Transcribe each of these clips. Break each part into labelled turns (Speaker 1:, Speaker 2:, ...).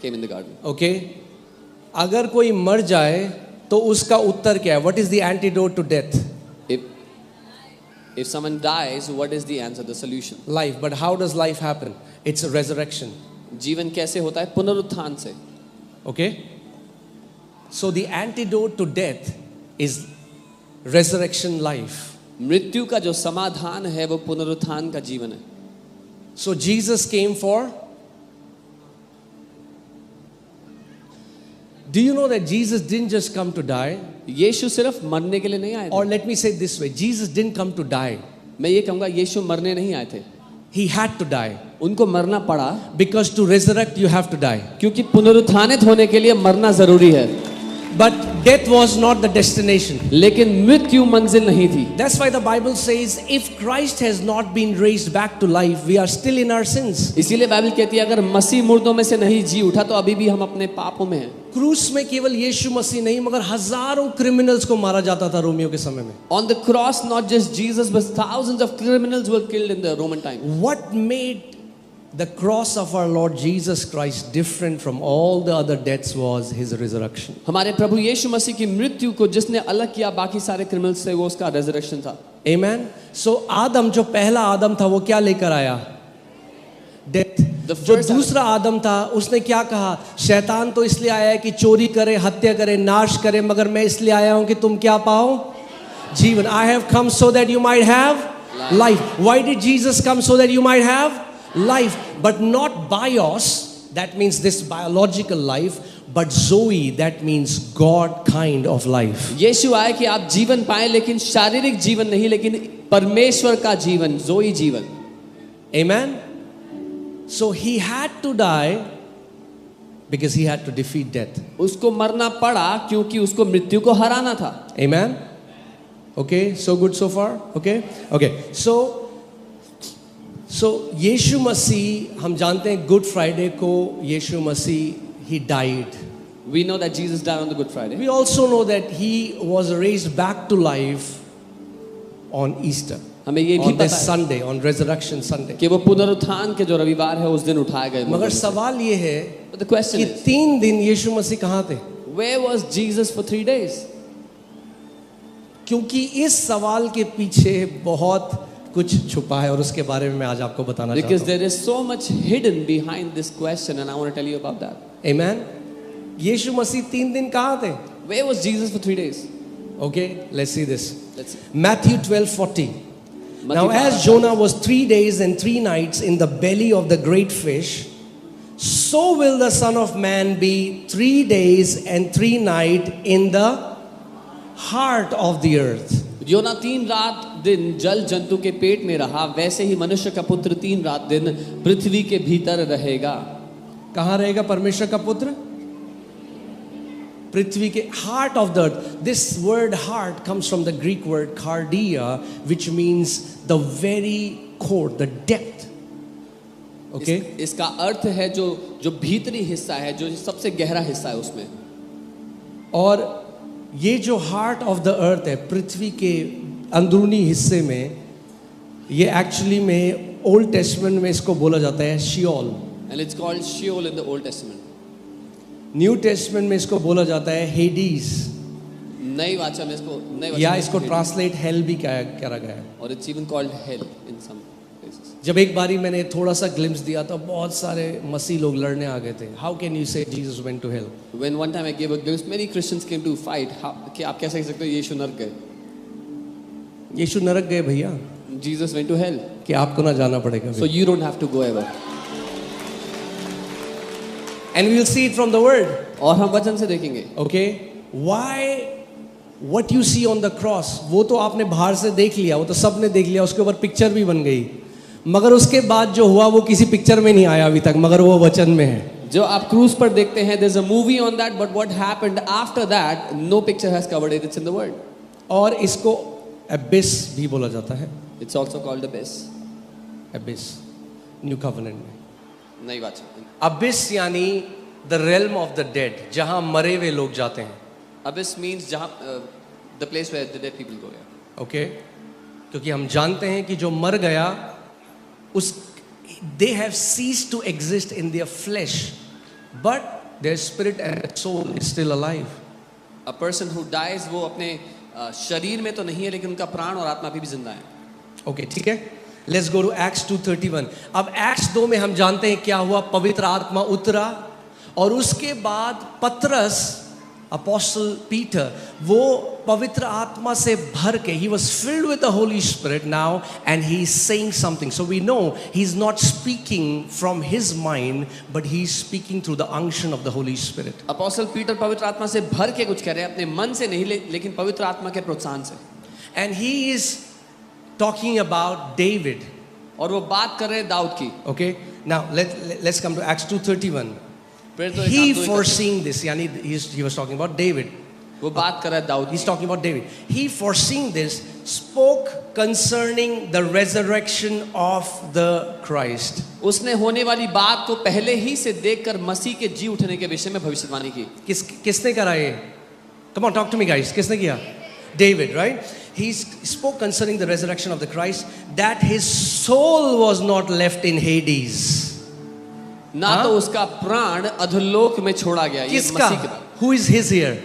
Speaker 1: came in the garden.
Speaker 2: Okay? अगर कोई मर जाए तो उसका उत्तर क्या है? What is the antidote to death?
Speaker 1: If someone dies, what is the answer, the solution?
Speaker 2: Life. But how does life happen? It's a resurrection.
Speaker 1: जीवन कैसे होता है? पुनरुत्थान से.
Speaker 2: Okay? So the antidote to death is resurrection life.
Speaker 1: मृत्यु का जो समाधान है वो पुनरुत्थान का जीवन है.
Speaker 2: So Jesus came for. Do you know that Jesus didn't just come to die?
Speaker 1: यीशु सिर्फ मरने के लिए नहीं आए थे.
Speaker 2: Or let me say it this way, Jesus didn't come to die.
Speaker 1: मैं ये कहूँगा यीशु मरने नहीं आए थे.
Speaker 2: He had to die.
Speaker 1: उनको मरना पड़ा.
Speaker 2: Because to resurrect you have to die.
Speaker 1: क्योंकि पुनरुत्थानित होने के लिए मरना जरूरी है.
Speaker 2: But death was not the destination.
Speaker 1: लेकिन मृत्यु मंजिल नहीं थी.
Speaker 2: That's why the Bible says if Christ has not been raised back to life, we are still in our sins.
Speaker 1: इसीलिए बाइबल कहती है अगर मसीह मुर्दों में से नहीं जी उठा तो अभी भी हम अपने पापों में हैं.
Speaker 2: क्रूस में केवल यीशु मसीह नहीं मगर हजारों क्रिमिनल्स को मारा जाता था रोमियो के समय में.
Speaker 1: On the cross, not just Jesus, but thousands of criminals were killed in the Roman time.
Speaker 2: What made the cross of our Lord Jesus Christ different from all the other deaths was his resurrection.
Speaker 1: हमारे प्रभु यीशु मसीह की मृत्यु को जिसने अलग किया बाकी सारे criminals से वो उसका रेजरेक्शन था.
Speaker 2: Amen. So आदम जो पहला आदम था वो क्या लेकर आया? Death. जो दूसरा आदम था उसने क्या कहा? शैतान तो इसलिए आया है कि चोरी करे, हत्या करे, नाश करे, मगर मैं इसलिए आया हूं कि तुम क्या पाओ? जीवन. I have come so that you might have life. Why did Jesus come? So that you might have life, but not bios, that means this biological life, but zoe, that means God kind of life.
Speaker 1: यीशु आए कि आप जीवन पाएं लेकिन शारीरिक जीवन नहीं लेकिन परमेश्वर का जीवन, जोई जीवन.
Speaker 2: Amen. So he had to die because he had to defeat death.
Speaker 1: उसको मरना पड़ा क्योंकि उसको मृत्यु को हराना था.
Speaker 2: Amen. Okay, so good so far. Okay. So यीशु मसीह हम जानते हैं गुड फ्राइडे को यीशु मसीह he died.
Speaker 1: We know that Jesus died on the Good Friday.
Speaker 2: We also know that he was raised back to life on Easter.
Speaker 1: हमें ये भी
Speaker 2: on
Speaker 1: पता
Speaker 2: this
Speaker 1: है
Speaker 2: Sunday, on Resurrection Sunday.
Speaker 1: कि वो पुनरुत्थान के जो रविवार है उस दिन उठाए गए.
Speaker 2: मगर सवाल ये है
Speaker 1: But the question
Speaker 2: कि
Speaker 1: is,
Speaker 2: 3 दिन यीशु मसीह कहाँ थे?
Speaker 1: where was Jesus for 3 days?
Speaker 2: क्योंकि इस सवाल के पीछे बहुत कुछ छुपा है और उसके बारे में मैं आज आपको बताना चाहता
Speaker 1: Because
Speaker 2: हूँ.
Speaker 1: there is so much hidden behind this question and I want to tell you about that.
Speaker 2: Amen. यीशु मसीह 3 दिन कहाँ थे?
Speaker 1: Where was Jesus for 3 days?
Speaker 2: Okay, let's see this.
Speaker 1: Let's see.
Speaker 2: Matthew 12:40. Now as Jonah was 3 days and 3 nights in the belly of the great fish, so will the Son of Man be 3 days and 3 nights in the heart of the earth.
Speaker 1: योना 3 रात दिन जल जंतु के पेट में रहा वैसे ही मनुष्य का पुत्र 3 रात दिन पृथ्वी के भीतर रहेगा.
Speaker 2: कहाँ रहेगा परमेश्वर का पुत्र? पृथ्वी के heart of the earth. This word heart comes from the Greek word cardia, which means the very core, the depth. Okay?
Speaker 1: इसका अर्थ है जो भीतरी हिस्सा है, जो सबसे गहरा हिस्सा है उसमें.
Speaker 2: और ये जो heart of the earth है पृथ्वी के अंदरूनी हिस्से में, ये एक्चुअली में ओल्ड टेस्टमेंट में इसको बोला जाता है Seoul.
Speaker 1: And it's called Sheol in the Old Testament.
Speaker 2: New testament में इसको बोला जाता है हेडीज.
Speaker 1: नई वाचा में इसको
Speaker 2: या इसको ट्रांसलेट हेल भी करा गया है.
Speaker 1: और it's even called hell in some places.
Speaker 2: जब एक बारी मैंने थोड़ा सा ग्लिम्स दिया तो बहुत सारे मसीह लोग लड़ने आ गए थे. How can you say Jesus went to hell?
Speaker 1: When one time I gave a glimpse, many Christians came to fight. कि आप कैसे कह सकते हो यीशु नरक गए?
Speaker 2: यीशु नरक गए भैया.
Speaker 1: Jesus went to hell.
Speaker 2: कि आपको ना जाना पड़ेगा.
Speaker 1: So you don't have to go ever.
Speaker 2: And we will see it from the word.
Speaker 1: और हम वचन से देखेंगे.
Speaker 2: Okay? Why? What you see on the cross, वो तो आपने बाहर से देख लिया, वो तो सबने देख लिया, उसके ऊपर पिक्चर भी बन गई. मगर उसके बाद जो हुआ वो किसी पिक्चर में नहीं आया अभी तक, मगर वो वचन में है.
Speaker 1: जो आप क्रूज पर देखते हैं, there's a movie on that, but what happened after that, no picture has covered it. It's in the word.
Speaker 2: और इसको abyss भी बोला जाता है.
Speaker 1: It's also called abyss.
Speaker 2: Abyss. New covenant में.
Speaker 1: नई वाचा.
Speaker 2: Abyss यानी the realm of the dead, जहाँ मरे हुए लोग जाते हैं.
Speaker 1: Abyss means जहाँ the place where the dead people go.
Speaker 2: Okay? क्योंकि हम जानते हैं कि जो मर गया उस they have ceased to exist in their flesh. but their spirit and soul is still alive.
Speaker 1: A person who dies, वो अपने शरीर में तो नहीं है, लेकिन उनका प्राण और आत्मा भी जिंदा है.
Speaker 2: ओके, ठीक है. Let's go to Acts 2:31. अब एक्ट्स 2 में हम जानते हैं क्या हुआ. पवित्र आत्मा उतरा और उसके बाद पतरस, अपोस्टल पीटर, वो पवित्र आत्मा से भर के, he was filled with the Holy Spirit now and he is saying something. So we know he's not speaking from his mind, but he is speaking through the unction of the Holy Spirit.
Speaker 1: Apostle Peter पवित्र आत्मा से भर के कुछ कह रहे हैं, अपने मन से नहीं, लेकिन पवित्र आत्मा के प्रोत्साहन से.
Speaker 2: And he is talking about David.
Speaker 1: और वो बात कर रहे हैं दाऊद की.
Speaker 2: Okay, now let's come to Acts 2:31.
Speaker 1: फिर तो
Speaker 2: He foreseeing this, yani he was talking about David.
Speaker 1: वो बात कर रहा है Dawood.
Speaker 2: He's talking about David. He foreseeing this spoke concerning the resurrection of the Christ.
Speaker 1: उसने होने वाली बात को पहले ही से देखकर मसीह के जी उठने के विषय में भविष्यवाणी की.
Speaker 2: किसने करा ये? Come on, talk to me guys. किसने किया? David, right? He spoke concerning the resurrection of the Christ, that his soul was not left in Hades.
Speaker 1: ना तो उसका प्राण अधोलोक में छोड़ा गया. ये मसीह की बात.
Speaker 2: Who is his here?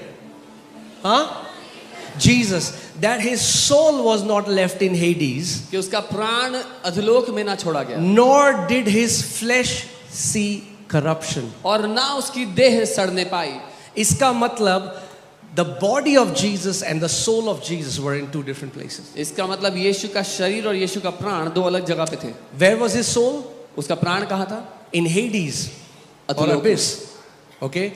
Speaker 2: Jesus. That his soul was not left in Hades.
Speaker 1: कि उसका प्राण अधोलोक में ना छोड़ा गया.
Speaker 2: Nor did his flesh see corruption.
Speaker 1: और ना उसकी देह सड़ने पाई.
Speaker 2: इसका मतलब the body of Jesus and the soul of Jesus were in two different places.
Speaker 1: इसका मतलब यीशु का शरीर और यीशु का प्राण दो अलग जगह पे थे.
Speaker 2: Where was his soul?
Speaker 1: उसका प्राण कहाँ था?
Speaker 2: In Hades or abyss. Okay,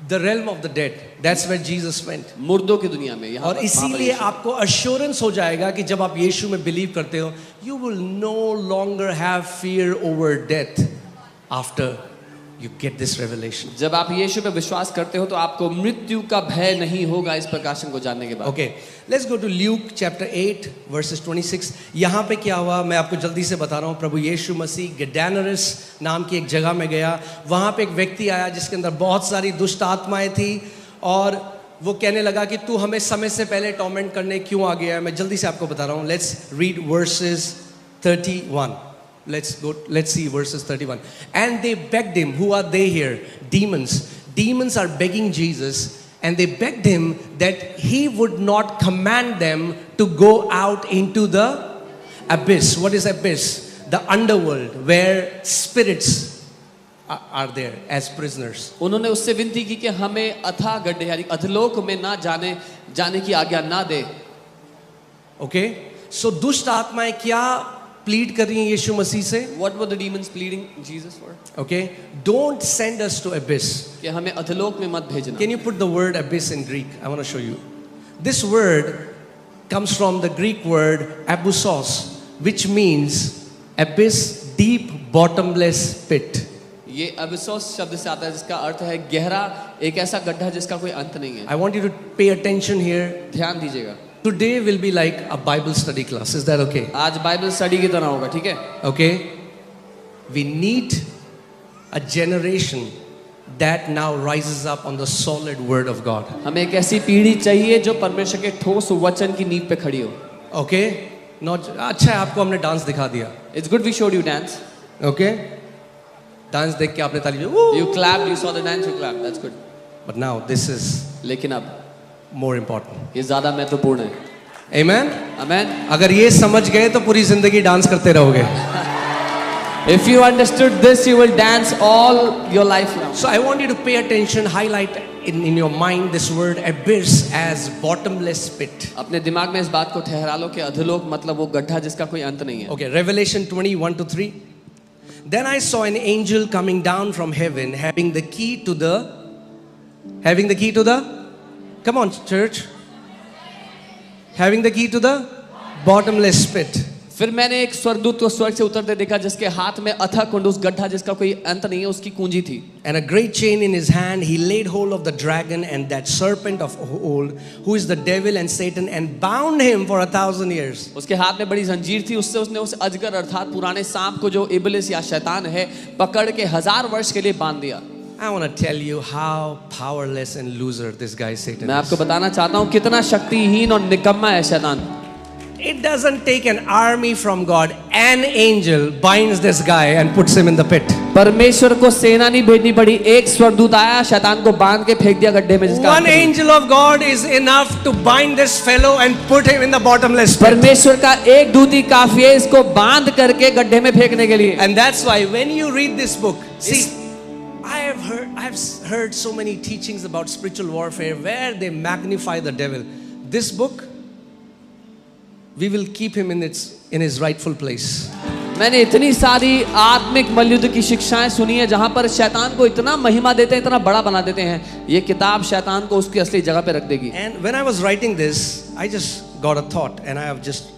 Speaker 2: the realm of the dead. That's where Jesus went.
Speaker 1: मुर्दों की दुनिया में.
Speaker 2: और इसीलिए आपको assurance हो जाएगा कि जब आप यीशु में believe करते हो, you will no longer have fear over death after you get this revelation.
Speaker 1: जब आप यीशु पे विश्वास करते हो तो आपको मृत्यु का भय नहीं होगा इस प्रकाशन को जानने के बाद.
Speaker 2: Okay, let's go to Luke chapter 8 verses 26. यहाँ पे क्या हुआ मैं आपको जल्दी से बता रहा हूँ. प्रभु यीशु मसीह गैडानरस नाम की एक जगह में गया. वहाँ पे एक व्यक्ति आया जिसके अंदर बहुत सारी दुष्ट आत्माएं थी और वो कहने लगा कि तू हमें समय से पहले टॉर्मेंट करने क्यों आ गया है. मैं जल्दी से आपको बता रहा हूँ. Let's read verses 31. Let's see verses 31. And they begged him. Who are they here? Demons. Demons are begging Jesus, and they begged him that he would not command them to go out into the abyss. What is abyss? The underworld, where spirits are there as prisoners.
Speaker 1: उन्होंने उससे विनती की कि हमें अथाह गड्ढे यानी अधोलोक में ना जाने की आज्ञा ना दे.
Speaker 2: Okay, so दुष्ट आत्माएं क्या प्लीड कर रही हैं यीशु मसीह से?
Speaker 1: What were the demons pleading Jesus for?
Speaker 2: Okay, don't send us to abyss.
Speaker 1: कि हमें अधोलोक में मत भेजना.
Speaker 2: Can you put the word abyss in Greek? I want to show you. This word comes from the Greek word abyssos, which means abyss, deep, bottomless pit.
Speaker 1: ये अबिसोस शब्द से आता है जिसका अर्थ है गहरा एक ऐसा गड्ढा जिसका कोई अंत नहीं है.
Speaker 2: I want you to pay attention here.
Speaker 1: ध्यान दीजिएगा.
Speaker 2: Today will be like a Bible study class. Is that okay?
Speaker 1: आज बाइबल स्टडी की तरह होगा, ठीक है?
Speaker 2: Okay. We need a generation that now rises up on the solid word of God.
Speaker 1: हमें एक ऐसी पीढ़ी चाहिए जो परमेश्वर के ठोस वचन की नींव पे खड़ी हो.
Speaker 2: Okay? Not अच्छा है आपको हमने डांस दिखा दिया.
Speaker 1: It's good we showed you dance.
Speaker 2: Okay? Dance देख के आपने ताली बजाई.
Speaker 1: You clapped, you saw the dance, you clapped. That's good.
Speaker 2: But now this is
Speaker 1: लेकिन अब
Speaker 2: more important.
Speaker 1: ये ज्यादा महत्वपूर्ण है.
Speaker 2: Amen?
Speaker 1: Amen.
Speaker 2: अगर ये समझ गए तो पूरी जिंदगी डांस करते रहोगे.
Speaker 1: If you understood this, you will dance all your life long.
Speaker 2: So I want you to pay attention, highlight in your mind this word abyss as bottomless pit.
Speaker 1: अपने दिमाग में इस बात को ठहरा लो कि अधोलोक मतलब वो गड्ढा जिसका कोई अंत नहीं है.
Speaker 2: Okay, Revelation 20:1-3. Then I saw an angel coming down from heaven, having the key to the come on church, having the key to the bottomless pit.
Speaker 1: फिर मैंने एक स्वर्गदूत को स्वर्ग से उतरते देखा जिसके हाथ में अथाह कुंड, उस गड्ढा जिसका कोई अंत नहीं है, उसकी कुंजी थी.
Speaker 2: And a great chain in his hand, he laid hold of the dragon and that serpent of old, who is the devil and Satan, and bound him for 1,000 years.
Speaker 1: उसके हाथ में बड़ी जंजीर थी, उससे उसने उस अजगर अर्थात पुराने सांप को जो इब्लिस या शैतान है पकड़ के 1000 वर्ष के लिए बांध दिया.
Speaker 2: I want to tell you how powerless and loser this guy Satan
Speaker 1: मैं
Speaker 2: is.
Speaker 1: आपको बताना चाहता हूँ कितना शक्तिहीन और निकम्मा है शैतान.
Speaker 2: It doesn't take an army from God. An angel binds this guy and puts him in the pit.
Speaker 1: परमेश्वर को सेना नहीं भेजनी पड़ी, एक स्वर्गदूत आया, शैतान को बांध के फेंक दिया गड्ढे में, जिसका
Speaker 2: One angel of God is enough to bind this fellow and put him in the bottomless pit.
Speaker 1: परमेश्वर का एक दूत ही काफी है इसको बांध करके गड्ढे में फेंकने के लिए।
Speaker 2: And that's why when you read this book, see, I've heard so many teachings about spiritual warfare where they magnify the devil. This book, we will keep him in his rightful place.
Speaker 1: मैंने इतनी सारी आत्मिक मल्लयुद्ध की शिक्षाएं सुनी है जहां पर शैतान को इतना महिमा देते हैं, इतना बड़ा बना देते हैं। ये किताब शैतान को उसकी असली जगह पे रख देगी।
Speaker 2: And when I was writing this, I just got a thought and I have just